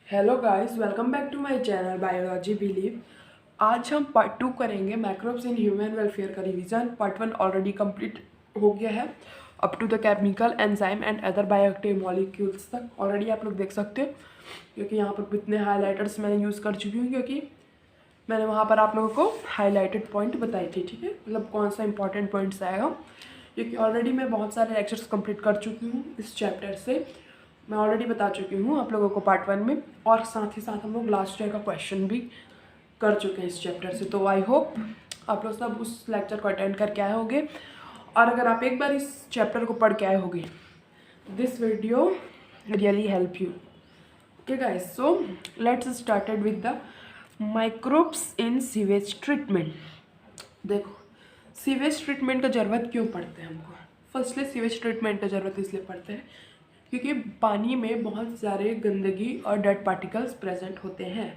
Hello guys, welcome back to my channel biology believe. आज हम part 2 करेंगे microbes in human welfare का revision. Part 1 already complete हो गया है up to the chemical enzyme and other bioactive molecules तक। Already आप लोग देख सकते हो क्योंकि यहाँ पर कितने हाईलाइटर्स मैंने यूज़ कर चुकी हूँ, क्योंकि मैंने वहाँ पर आप लोगों को हाईलाइटेड पॉइंट बताई थी। ठीक है, मतलब कौन सा इंपॉर्टेंट पॉइंट्स आएगा, क्योंकि ऑलरेडी मैं बहुत सारे लेक्चर्स कंप्लीट कर चुकी हूँ इस चैप्टर से। मैं ऑलरेडी बता चुकी हूँ आप लोगों को पार्ट 1 में, और साथ ही साथ हम लोग लास्ट ईयर का क्वेश्चन भी कर चुके हैं इस चैप्टर से। तो आई होप आप लोग सब उस लेक्चर को अटेंड करके आए होंगे, और अगर आप एक बार इस चैप्टर को पढ़ के आए होंगे, this video really help you. Okay guys, so let's started with the microbes in sewage treatment. देखो, सीवेज ट्रीटमेंट का ज़रूरत क्यों पड़ता है हमको? फर्स्टली सीवेज ट्रीटमेंट का ज़रूरत इसलिए पड़ता है क्योंकि पानी में बहुत सारे गंदगी और डेड पार्टिकल्स प्रेजेंट होते हैं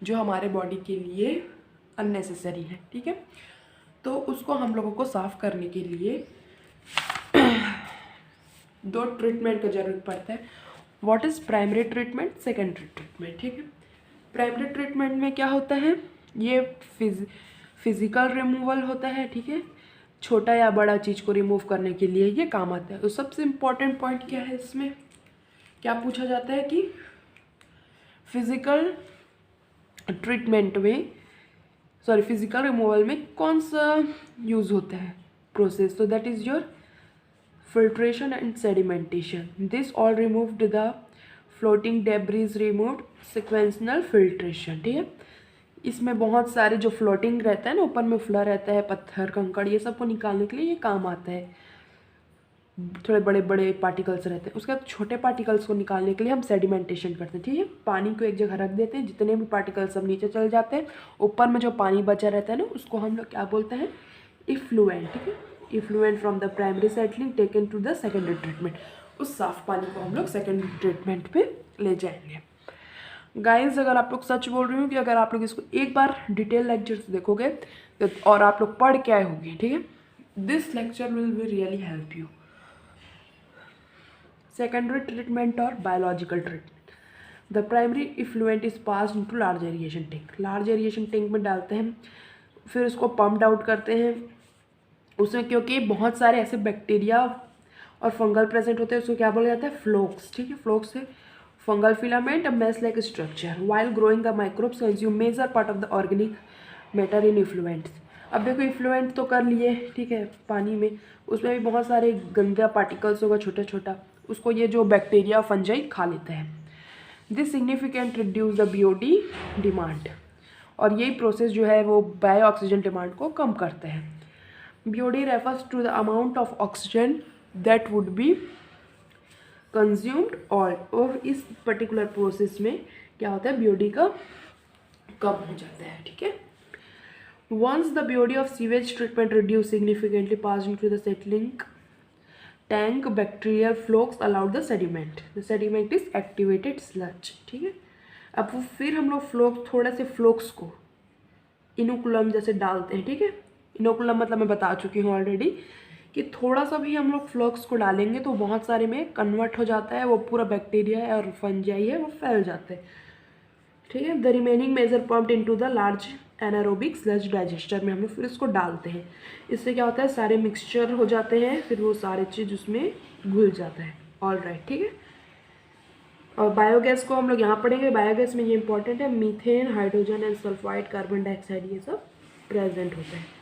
जो हमारे बॉडी के लिए अननेसेसरी है। ठीक है, तो उसको हम लोगों को साफ़ करने के लिए दो ट्रीटमेंट का ज़रूरत पड़ता है। What is primary treatment, secondary treatment. ठीक है, प्राइमरी ट्रीटमेंट में क्या होता है, ये फिजिकल रिमूवल होता है। ठीक है, छोटा या बड़ा चीज़ को रिमूव करने के लिए ये काम आता है। तो सबसे इम्पॉर्टेंट पॉइंट क्या है इसमें, क्या पूछा जाता है कि फिजिकल ट्रीटमेंट में, सॉरी फिजिकल रिमूवल में कौन सा यूज़ होता है प्रोसेस? तो that is your filtration and sedimentation. This all removed the floating debris removed sequential filtration. ठीक है, इसमें बहुत सारे जो फ्लोटिंग रहता है ना, ऊपर में फ्लोर रहता है, पत्थर कंकड़, ये सब को निकालने के लिए ये काम आता है। थोड़े बड़े बड़े पार्टिकल्स रहते हैं, उसके बाद छोटे पार्टिकल्स को निकालने के लिए हम सेडिमेंटेशन करते हैं। ठीक है, पानी को एक जगह रख देते हैं, जितने भी पार्टिकल्स सब नीचे चले जाते हैं, ऊपर में जो पानी बचा रहता है ना, उसको हम लोग क्या बोलते हैं, इफ्लुएंट। ठीक है, effluent from the primary settling taken to the secondary treatment. उस साफ पानी को हम लोग सेकेंडरी ट्रीटमेंट पे ले जाएंगे। गाइज, अगर आप लोग सच बोल रही हूँ कि अगर आप लोग इसको एक बार डिटेल लेक्चर से देखोगे और आप लोग पढ़ के आए होंगे, ठीक है, this lecture will be really help you. Secondary treatment और biological treatment. The primary effluent is pass into large aeration tank. Large aeration tank में डालते हैं, फिर उसको पम्प्ड आउट करते हैं। उसमें क्योंकि बहुत सारे ऐसे बैक्टीरिया और फंगल प्रेजेंट होते हैं, उसको क्या बोला जाता है, फ्लोक्स। ठीक है, फ्लोक्स है fungal filament, a mesh like structure. While growing the microbes consume major part of the organic matter in effluents. अब देखो, इफ्लुएंट तो कर लिए, ठीक है, पानी में उसमें भी बहुत सारे गंदा पार्टिकल्स होगा छोटा छोटा, उसको ये जो बैक्टीरिया फंजाई खा लेते हैं। This significant reduce the BOD demand, और यही प्रोसेस जो है वो बायो ऑक्सीजन डिमांड को कम करते हैं। BOD refers to the amount of oxygen that would be consumed, और इस पर्टिकुलर प्रोसेस में क्या होता है, BOD का कम हो जाता है। ठीक है, once the BOD of sewage treatment reduced significantly passed into the settling tank, bacterial flux allowed the sediment is activated sludge। ठीक है, अब वो फिर हम लोग फ्लोक्स, थोड़ा से फ्लोक्स को इनोकुलम जैसे डालते हैं। ठीक है, इनोकुलम मतलब मैं बता चुकी हूँ ऑलरेडी कि थोड़ा सा भी हम लोग फ्लोक्स को डालेंगे तो बहुत सारे में कन्वर्ट हो जाता है, वो पूरा बैक्टीरिया है और फंजाई है, वो फैल जाते हैं। ठीक है, the remaining major pumped into the large anaerobic sludge digester में हम लोग फिर इसको डालते हैं। इससे क्या होता है, सारे मिक्सचर हो जाते हैं, फिर वो सारे चीज़ उसमें घुल जाता है। ऑल राइट, ठीक है, और बायोगैस को हम लोग यहाँ पढ़ेंगे। बायोगैस में ये इंपॉर्टेंट है, methane, hydrogen and sulphide, carbon dioxide, ये सब प्रेजेंट होता है।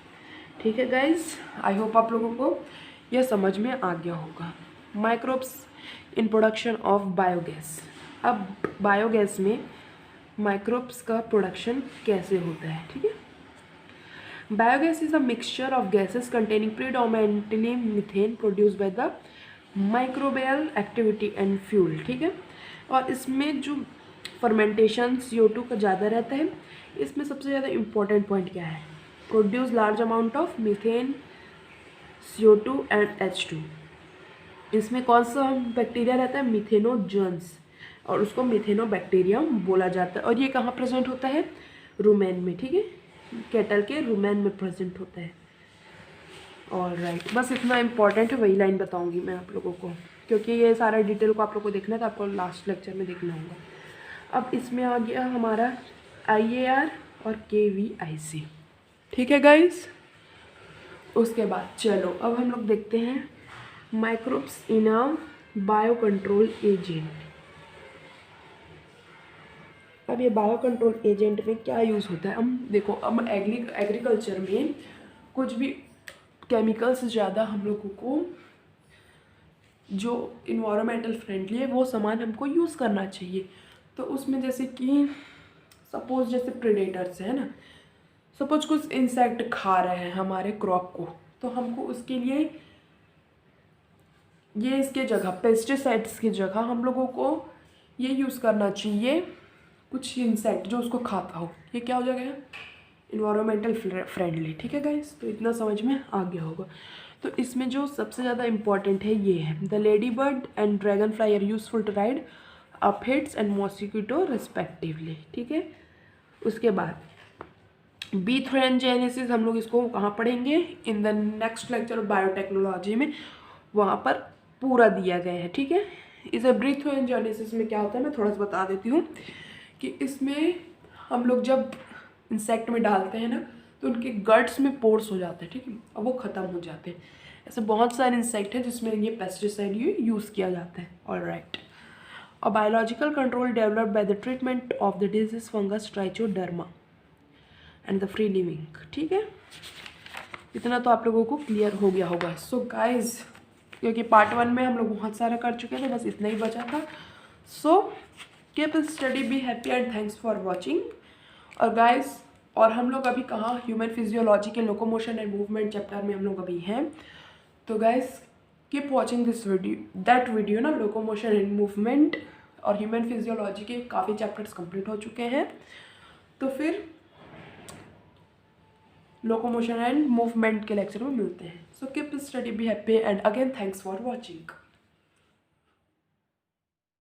ठीक है गाइज, आई होप आप लोगों को यह समझ में आ गया होगा। Microbes in production of biogas. अब बायोगैस में माइक्रोब्स का प्रोडक्शन कैसे होता है? ठीक है, biogas is a mixture of gases containing predominantly methane produced by the microbial activity and fuel. ठीक है, और इसमें जो फर्मेंटेशन CO2 का ज़्यादा रहता है। इसमें सबसे ज़्यादा इम्पोर्टेंट पॉइंट क्या है, produce large amount of methane, CO2 and H2। इसमें कौन सा बैक्टीरिया रहता है, मिथेनोजन्स, और उसको मिथेनोबैक्टीरियम बोला जाता है। और ये कहाँ प्रेजेंट होता है, रुमेन में। ठीक है, केटल के रुमेन में प्रेजेंट होता है। ऑल राइट, बस इतना इम्पॉर्टेंट है, वही लाइन बताऊंगी मैं आप लोगों को, क्योंकि ये सारा डिटेल को आप लोगों को देखना है तो आपको लास्ट लेक्चर में देखना होगा। अब इसमें आ गया हमारा IAR और KVIC, ठीक है गाइस। उसके बाद चलो अब हम लोग देखते हैं microbes in a bio control agent. अब ये बायो कंट्रोल एजेंट में क्या यूज़ होता है, हम देखो अब एग्रीकल्चर में कुछ भी केमिकल्स ज़्यादा हम लोगों को जो इन्वायरमेंटल फ्रेंडली है वो सामान हमको यूज़ करना चाहिए। तो उसमें जैसे कि सपोज जैसे प्रेडेटर्स है ना, सपोज कुछ इंसेक्ट खा रहे हैं हमारे क्रॉप को, तो हमको उसके लिए ये इसके जगह पेस्टिसाइड्स की जगह हम लोगों को ये यूज़ करना चाहिए कुछ इंसेक्ट जो उसको खाता हो। ये क्या हो जाएगा, इन्वायरमेंटल फ्रेंडली, ठीक है गाइस। तो इतना समझ में आ गया होगा। तो इसमें जो सबसे ज़्यादा इम्पॉर्टेंट है ये है the ladybird and dragonfly are useful to rid aphids and mosquito respectively, ठीक है। उसके बाद बी थ्रेंजेनेसिस हम लोग इसको कहाँ पढ़ेंगे, in the next lecture of biotechnology में, वहाँ पर पूरा दिया गया है, ठीक है। इस ब्रीथोएंजेनेसिस में क्या होता है मैं थोड़ा सा बता देती हूँ कि इसमें हम लोग जब इंसेक्ट में डालते हैं ना तो उनके गट्स में पोर्स हो जाते हैं, ठीक है, और वो ख़त्म हो जाते हैं। ऐसे बहुत सारे इंसेक्ट हैं जिसमें ये पेस्टिसाइड यूज़ किया जाता है। ऑलराइट। और biological control developed by the treatment of the disease fungus Trichoderma and the free living, ठीक है। इतना तो आप लोगों को क्लियर हो गया होगा। सो गाइज क्योंकि पार्ट 1 में हम लोग बहुत सारा कर चुके थे, बस इतना ही बचा था। So keep study, be happy and thanks for watching. और गाइज और हम लोग अभी कहाँ, ह्यूमन फिजियोलॉजी के लोकोमोशन एंड मूवमेंट चैप्टर में हम लोग अभी हैं। तो guys keep watching this video, that video ना, लोकोमोशन एंड मूवमेंट और ह्यूमन फिजियोलॉजी के काफ़ी चैप्टर्स कंप्लीट हो चुके हैं। तो फिर लोकोमोशन एंड मूवमेंट के लेक्चर में मिलते हैं। So keep study, be happy and again thanks for watching.